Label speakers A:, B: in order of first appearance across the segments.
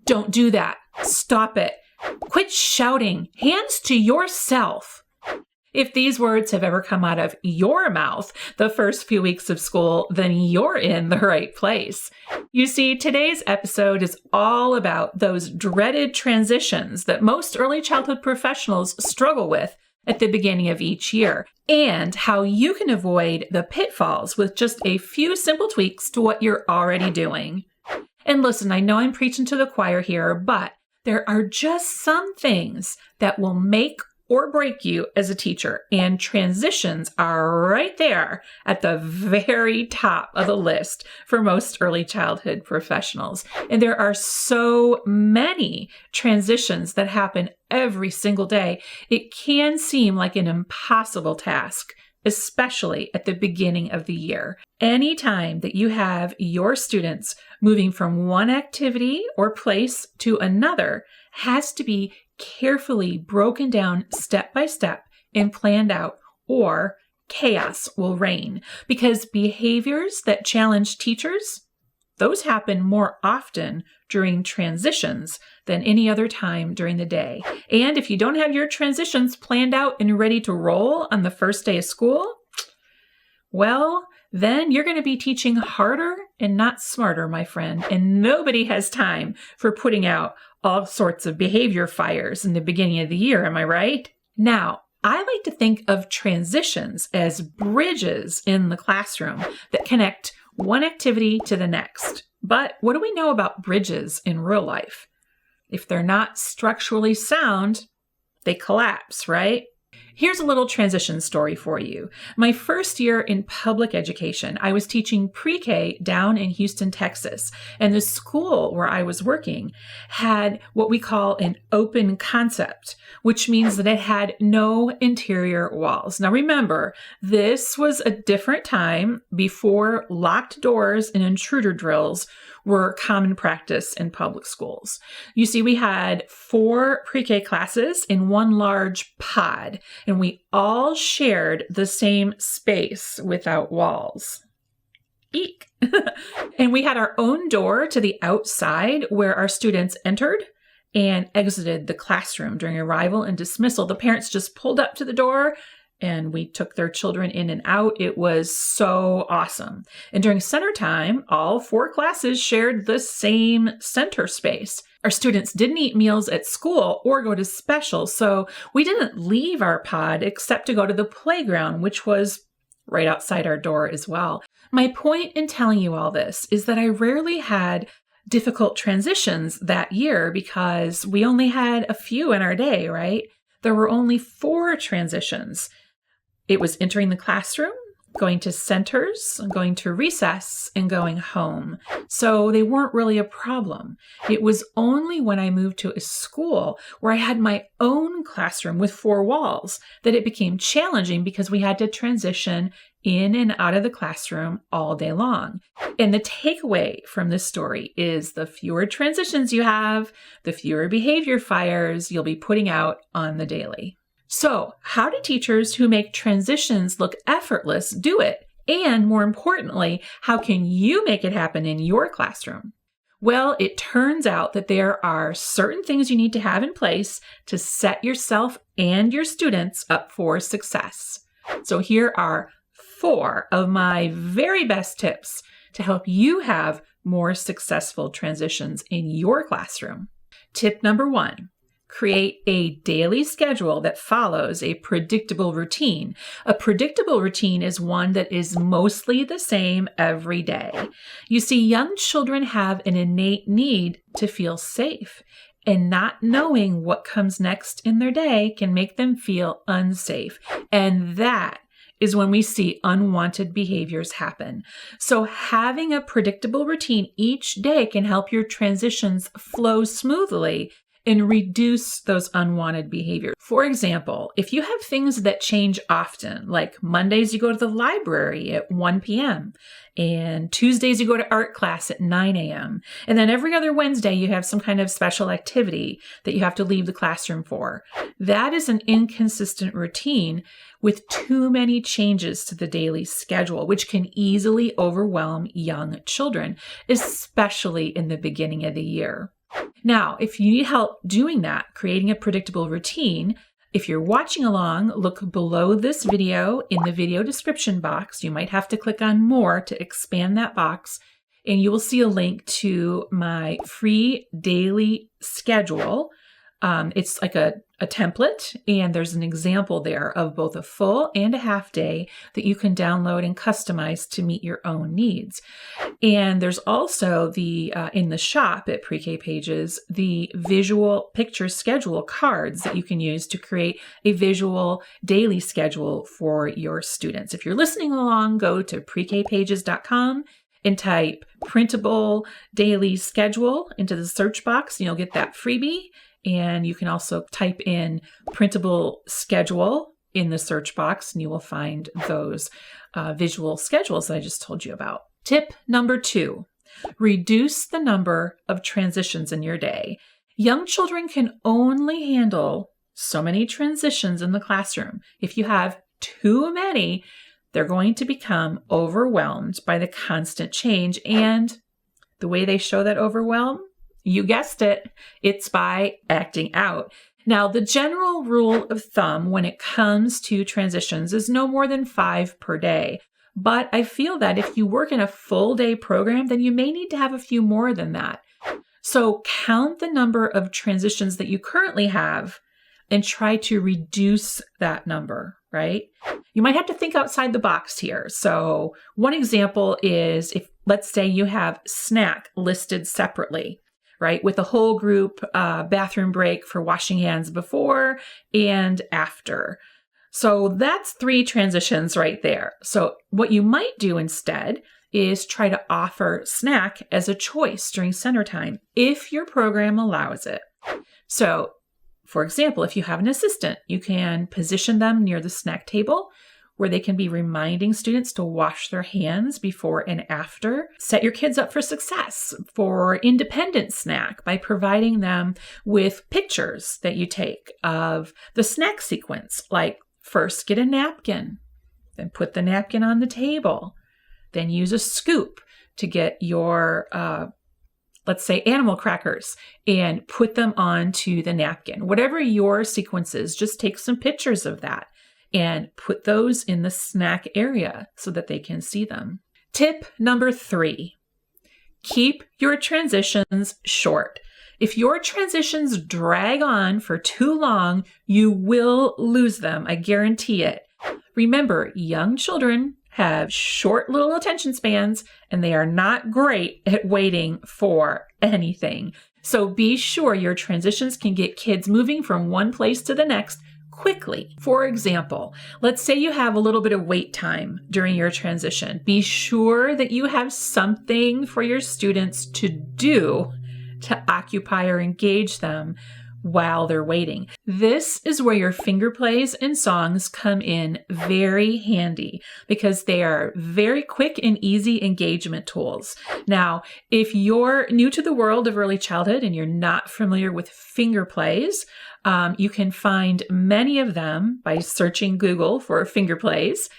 A: Don't do that. Stop it. Quit shouting. Hands to yourself. If these words have ever come out of your mouth the first few weeks of school, then you're in the right place. You see, today's episode is all about those dreaded transitions that most early childhood professionals struggle with at the beginning of each year, and how you can avoid the pitfalls with just a few simple tweaks to what you're already doing. And listen, I know I'm preaching to the choir here, but there are just some things that will make or break you as a teacher, and transitions are right there at the very top of the list for most early childhood professionals. And there are so many transitions that happen every single day, it can seem like an impossible task, especially at the beginning of the year. Anytime that you have your students moving from one activity or place to another has to be carefully broken down step by step and planned out, or chaos will reign, because behaviors that challenge teachers, those happen more often during transitions than any other time during the day. And if you don't have your transitions planned out and ready to roll on the first day of school, well, then you're going to be teaching harder and not smarter, my friend. And nobody has time for putting out all sorts of behavior fires in the beginning of the year, am I right? Now, I like to think of transitions as bridges in the classroom that connect one activity to the next. But what do we know about bridges in real life? If they're not structurally sound, they collapse, right? Here's a little transition story for you. My first year in public education, I was teaching pre-K down in Houston, Texas, and the school where I was working had what we call an open concept, which means that it had no interior walls. Now remember, this was a different time before locked doors and intruder drills were common practice in public schools. You see, we had 4 pre-K classes in one large pod, and we all shared the same space without walls. Eek! And we had our own door to the outside where our students entered and exited the classroom during arrival and dismissal. The parents just pulled up to the door and we took their children in and out. It was so awesome. And during center time, all 4 classes shared the same center space. Our students didn't eat meals at school or go to special, so we didn't leave our pod except to go to the playground, which was right outside our door as well. My point in telling you all this is that I rarely had difficult transitions that year because we only had a few in our day, right? There were only 4 transitions. It was entering the classroom, going to centers, going to recess, and going home. So they weren't really a problem. It was only when I moved to a school where I had my own classroom with 4 walls that it became challenging because we had to transition in and out of the classroom all day long. And the takeaway from this story is the fewer transitions you have, the fewer behavior fires you'll be putting out on the daily. So, how do teachers who make transitions look effortless do it? And more importantly, how can you make it happen in your classroom? Well, it turns out that there are certain things you need to have in place to set yourself and your students up for success. So here are 4 of my very best tips to help you have more successful transitions in your classroom. Tip number 1. Create a daily schedule that follows a predictable routine. A predictable routine is one that is mostly the same every day. You see, young children have an innate need to feel safe, and not knowing what comes next in their day can make them feel unsafe. And that is when we see unwanted behaviors happen. So having a predictable routine each day can help your transitions flow smoothly and reduce those unwanted behaviors. For example, if you have things that change often, like Mondays you go to the library at 1 p.m., and Tuesdays you go to art class at 9 a.m., and then every other Wednesday you have some kind of special activity that you have to leave the classroom for, that is an inconsistent routine with too many changes to the daily schedule, which can easily overwhelm young children, especially in the beginning of the year. Now, if you need help doing that, creating a predictable routine, if you're watching along, look below this video in the video description box. You might have to click on more to expand that box, and you will see a link to my free daily schedule. It's like a template, and there's an example there of both a full and a half day that you can download and customize to meet your own needs. And there's also in the shop at Pre-K Pages, the visual picture schedule cards that you can use to create a visual daily schedule for your students. If you're listening along, go to prekpages.com and type printable daily schedule into the search box, and you'll get that freebie. And you can also type in printable schedule in the search box, and you will find those visual schedules that I just told you about. Tip number 2, reduce the number of transitions in your day. Young children can only handle so many transitions in the classroom. If you have too many, they're going to become overwhelmed by the constant change. And the way they show that overwhelm, you guessed it, it's by acting out. Now, the general rule of thumb when it comes to transitions is no more than 5 per day. But I feel that if you work in a full day program, then you may need to have a few more than that. So count the number of transitions that you currently have and try to reduce that number, right? You might have to think outside the box here. So one example is if, let's say you have snack listed separately, right? With a whole group bathroom break for washing hands before and after. So that's 3 transitions right there. So what you might do instead is try to offer snack as a choice during center time, if your program allows it. So, for example, if you have an assistant, you can position them near the snack table where they can be reminding students to wash their hands before and after. Set your kids up for success for independent snack by providing them with pictures that you take of the snack sequence, like first get a napkin, then put the napkin on the table, then use a scoop to get your, let's say, animal crackers and put them onto the napkin. Whatever your sequence is, just take some pictures of that and put those in the snack area so that they can see them. Tip number 3, keep your transitions short. If your transitions drag on for too long, you will lose them. I guarantee it. Remember, young children have short little attention spans, and they are not great at waiting for anything. So be sure your transitions can get kids moving from one place to the next quickly. For example, let's say you have a little bit of wait time during your transition. Be sure that you have something for your students to do to occupy or engage them while they're waiting. This is where your finger plays and songs come in very handy because they are very quick and easy engagement tools. Now, if you're new to the world of early childhood and you're not familiar with finger plays, you can find many of them by searching Google for finger plays.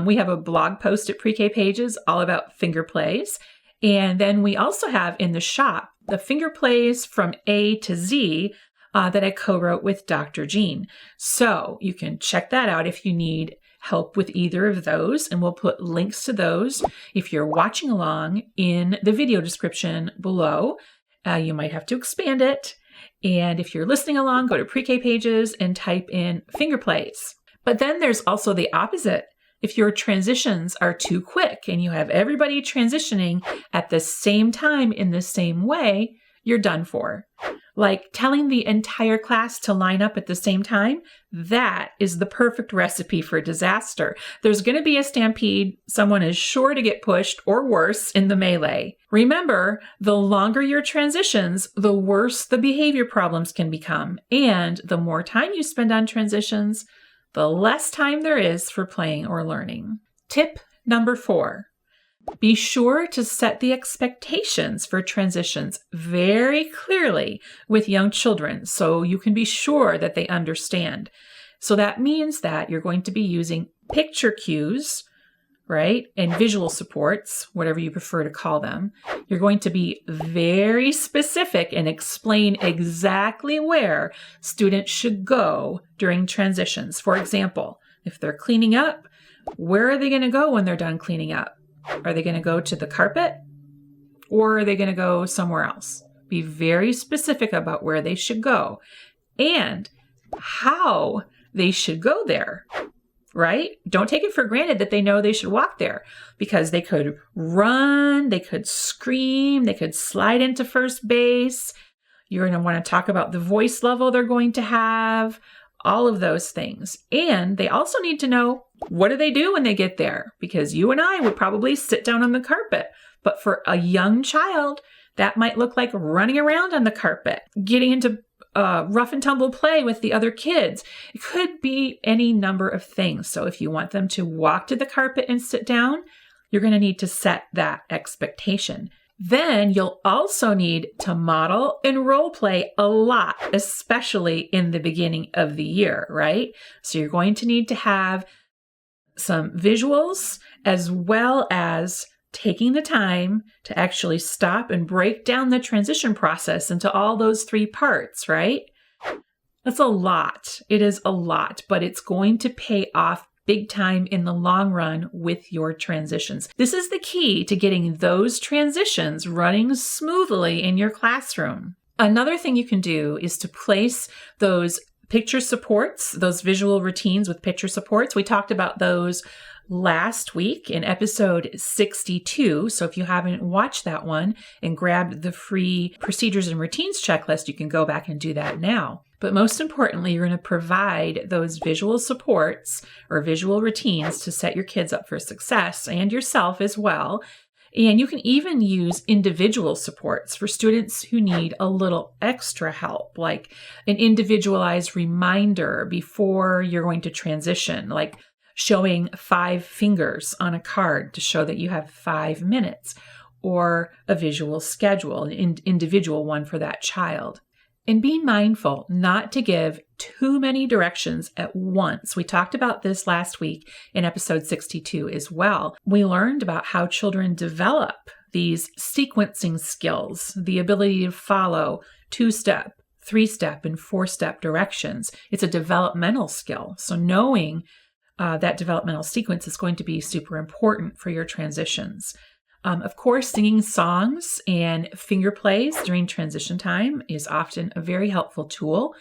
A: We have a blog post at Pre-K Pages all about finger plays. And then we also have in the shop the finger plays from A to Z that I co-wrote with Dr. Jean. So you can check that out if you need help with either of those, and we'll put links to those if you're watching along in the video description below. You might have to expand it. And if you're listening along, go to Pre-K Pages and type in finger plays. But then there's also the opposite. If your transitions are too quick and you have everybody transitioning at the same time in the same way, you're done for. Like telling the entire class to line up at the same time, that is the perfect recipe for disaster. There's going to be a stampede. Someone is sure to get pushed or worse in the melee. Remember, the longer your transitions, the worse the behavior problems can become. And the more time you spend on transitions, the less time there is for playing or learning. Tip number 4. Be sure to set the expectations for transitions very clearly with young children so you can be sure that they understand. So that means that you're going to be using picture cues, right? And visual supports, whatever you prefer to call them. You're going to be very specific and explain exactly where students should go during transitions. For example, if they're cleaning up, where are they going to go when they're done cleaning up? Are they going to go to the carpet or are they going to go somewhere else? Be very specific about where they should go and how they should go there, right? Don't take it for granted that they know they should walk there, because they could run, they could scream, they could slide into first base. You're going to want to talk about the voice level they're going to have, all of those things. And they also need to know, what do they do when they get there? Because you and I would probably sit down on the carpet, but for a young child, that might look like running around on the carpet, getting into rough and tumble play with the other kids. It could be any number of things. So if you want them to walk to the carpet and sit down, you're going to need to set that expectation. Then you'll also need to model and role play a lot, especially in the beginning of the year, right? So you're going to need to have some visuals as well as taking the time to actually stop and break down the transition process into all those 3 parts, right? That's a lot. It is a lot, but it's going to pay off big time in the long run with your transitions. This is the key to getting those transitions running smoothly in your classroom. Another thing you can do is to place those picture supports, those visual routines with picture supports. We talked about those last week in episode 62. So if you haven't watched that one and grabbed the free procedures and routines checklist, you can go back and do that now. But most importantly, you're going to provide those visual supports or visual routines to set your kids up for success and yourself as well. And you can even use individual supports for students who need a little extra help, like an individualized reminder before you're going to transition, like showing 5 fingers on a card to show that you have 5 minutes, or a visual schedule, an individual one for that child. And be mindful not to give too many directions at once. We talked about this last week in episode 62 as well. We learned about how children develop these sequencing skills, the ability to follow 2-step, 3-step, and 4-step directions. It's a developmental skill. So knowing that developmental sequence is going to be super important for your transitions. Of course, singing songs and finger plays during transition time is often a very helpful tool.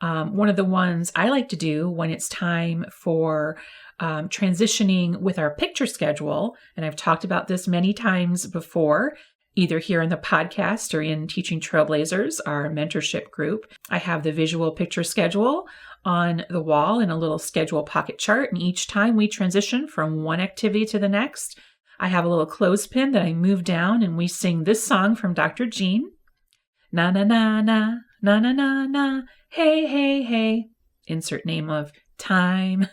A: One of the ones I like to do when it's time for transitioning with our picture schedule, and I've talked about this many times before, either here in the podcast or in Teaching Trailblazers, our mentorship group. I have the visual picture schedule on the wall in a little schedule pocket chart, and each time we transition from one activity to the next, I have a little clothespin that I move down and we sing this song from Dr. Jean. Na na na na, na na na na, hey hey hey. Insert name of time.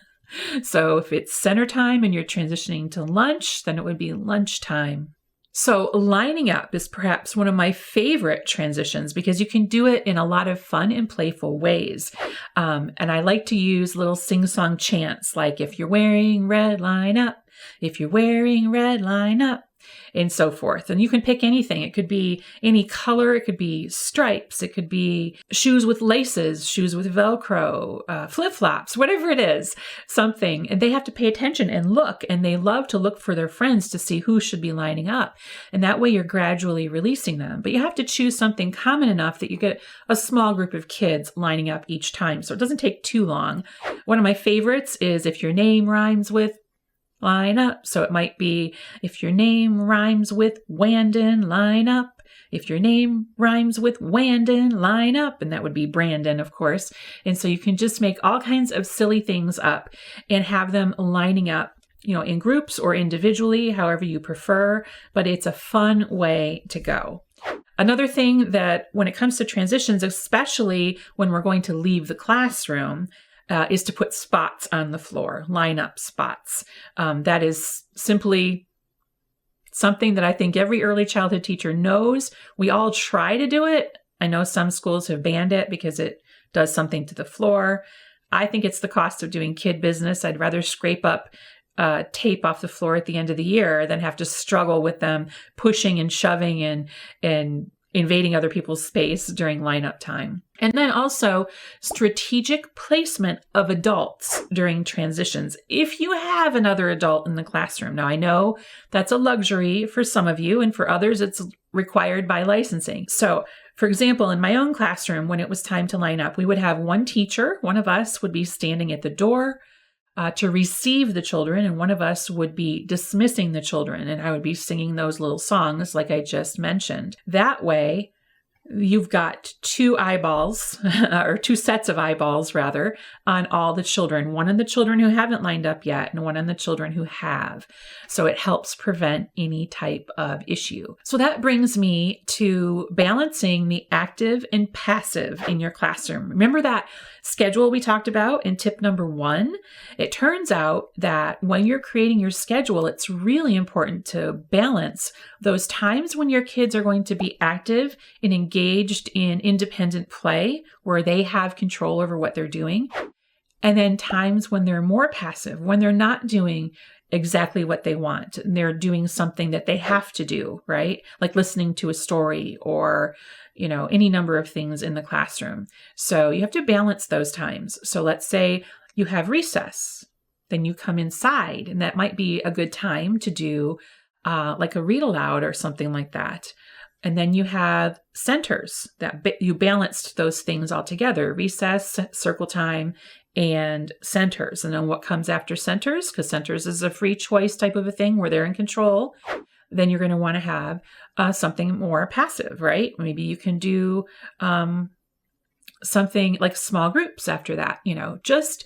A: So if it's center time and you're transitioning to lunch, then it would be lunchtime. So lining up is perhaps one of my favorite transitions because you can do it in a lot of fun and playful ways. And I like to use little sing-song chants like, if you're wearing red, line up. If you're wearing red, line up. And so forth. And you can pick anything. It could be any color. It could be stripes. It could be shoes with laces, shoes with Velcro, flip-flops, whatever it is, something. And they have to pay attention and look. And they love to look for their friends to see who should be lining up. And that way you're gradually releasing them. But you have to choose something common enough that you get a small group of kids lining up each time. So it doesn't take too long. One of my favorites is if your name rhymes with line up. So it might be, if your name rhymes with Wandon, line up. If your name rhymes with Wandon, line up. And that would be Brandon, of course. And so you can just make all kinds of silly things up and have them lining up, in groups or individually, however you prefer. But it's a fun way to go. Another thing that when it comes to transitions, especially when we're going to leave the classroom, is to put spots on the floor, line up spots. That is simply something that I think every early childhood teacher knows. We all try to do it. I know some schools have banned it because it does something to the floor. I think it's the cost of doing kid business. I'd rather scrape up tape off the floor at the end of the year than have to struggle with them pushing and shoving and invading other people's space during lineup time. And then also strategic placement of adults during transitions. If you have another adult in the classroom. Now, I know that's a luxury for some of you, and for others, it's required by licensing. So, for example, in my own classroom, when it was time to line up, we would have one teacher, one of us would be standing at the door to receive the children, and one of us would be dismissing the children, and I would be singing those little songs like I just mentioned. That way, you've got two eyeballs, or two sets of eyeballs rather, on all the children, one on the children who haven't lined up yet and one on the children who have. So it helps prevent any type of issue. So that brings me to balancing the active and passive in your classroom. Remember that schedule we talked about in tip number 1? It turns out that when you're creating your schedule, it's really important to balance those times when your kids are going to be active and engaged in independent play, where they have control over what they're doing, and then times when they're more passive, when they're not doing exactly what they want. And they're doing something that they have to do, right? Like listening to a story or, any number of things in the classroom. So you have to balance those times. So let's say you have recess, then you come inside, and that might be a good time to do like a read aloud or something like that. And then you have centers that you balanced those things all together: recess, circle time, and centers. And then what comes after centers, because centers is a free choice type of a thing where they're in control, then you're going to want to have something more passive, right? Maybe you can do something like small groups after that, just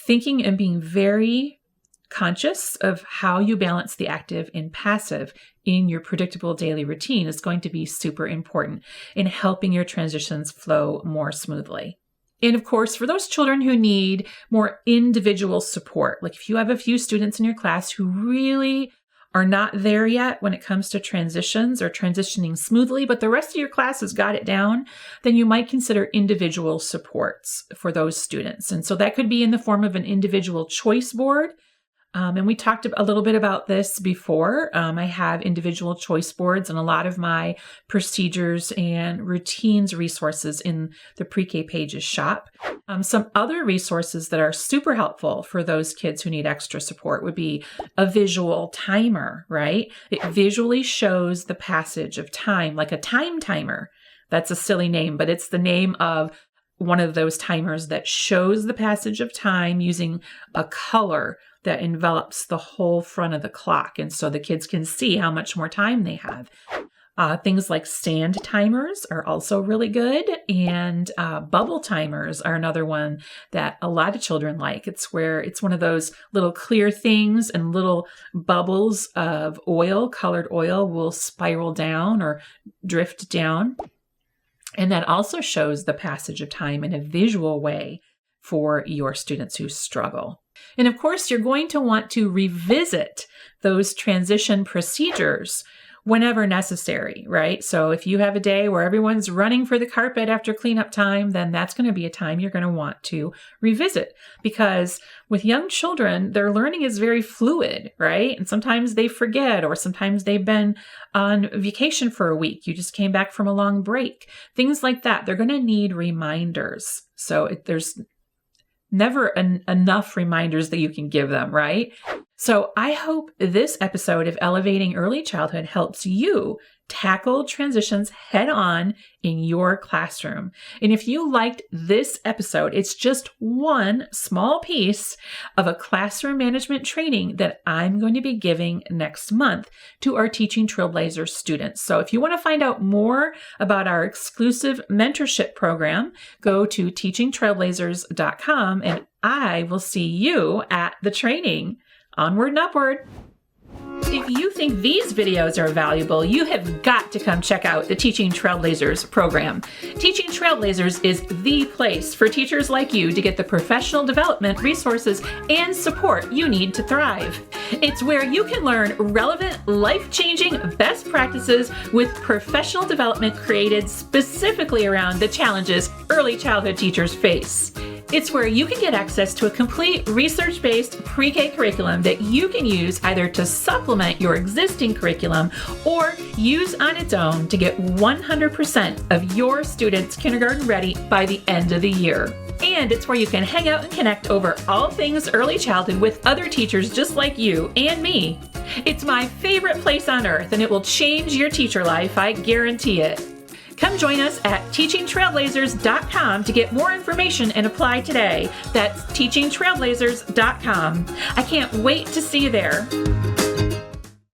A: thinking and being very conscious of how you balance the active and passive in your predictable daily routine is going to be super important in helping your transitions flow more smoothly. And of course, for those children who need more individual support, like if you have a few students in your class who really are not there yet when it comes to transitions or transitioning smoothly, but the rest of your class has got it down, then you might consider individual supports for those students. And so that could be in the form of an individual choice board. And we talked a little bit about this before. I have individual choice boards and a lot of my procedures and routines resources in the Pre-K Pages shop. Some other resources that are super helpful for those kids who need extra support would be a visual timer, right? It visually shows the passage of time, like a time timer. That's a silly name, but it's the name of one of those timers that shows the passage of time using a color that envelops the whole front of the clock. And so the kids can see how much more time they have. Things like stand timers are also really good. And bubble timers are another one that a lot of children like. It's where it's one of those little clear things and little bubbles of oil, colored oil, will spiral down or drift down. And that also shows the passage of time in a visual way for your students who struggle. And of course, you're going to want to revisit those transition procedures whenever necessary, right? So if you have a day where everyone's running for the carpet after cleanup time, then that's going to be a time you're going to want to revisit, because with young children, their learning is very fluid, right? And sometimes they forget, or sometimes they've been on vacation for a week. You just came back from a long break. Things like that. They're going to need reminders. So there's never enough reminders that you can give them, right? So I hope this episode of Elevating Early Childhood helps you tackle transitions head on in your classroom. And if you liked this episode, it's just one small piece of a classroom management training that I'm going to be giving next month to our Teaching Trailblazers students. So if you want to find out more about our exclusive mentorship program, go to teachingtrailblazers.com, and I will see you at the training. Onward and upward. If you think these videos are valuable, you have got to come check out the Teaching Trailblazers program. Teaching Trailblazers is the place for teachers like you to get the professional development resources and support you need to thrive. It's where you can learn relevant, life-changing best practices with professional development created specifically around the challenges early childhood teachers face. It's where you can get access to a complete research-based pre-K curriculum that you can use either to supplement your existing curriculum or use on its own to get 100% of your students kindergarten ready by the end of the year. And it's where you can hang out and connect over all things early childhood with other teachers just like you and me. It's my favorite place on earth, and it will change your teacher life, I guarantee it. Come join us at teachingtrailblazers.com to get more information and apply today. That's teachingtrailblazers.com. I can't wait to see you there.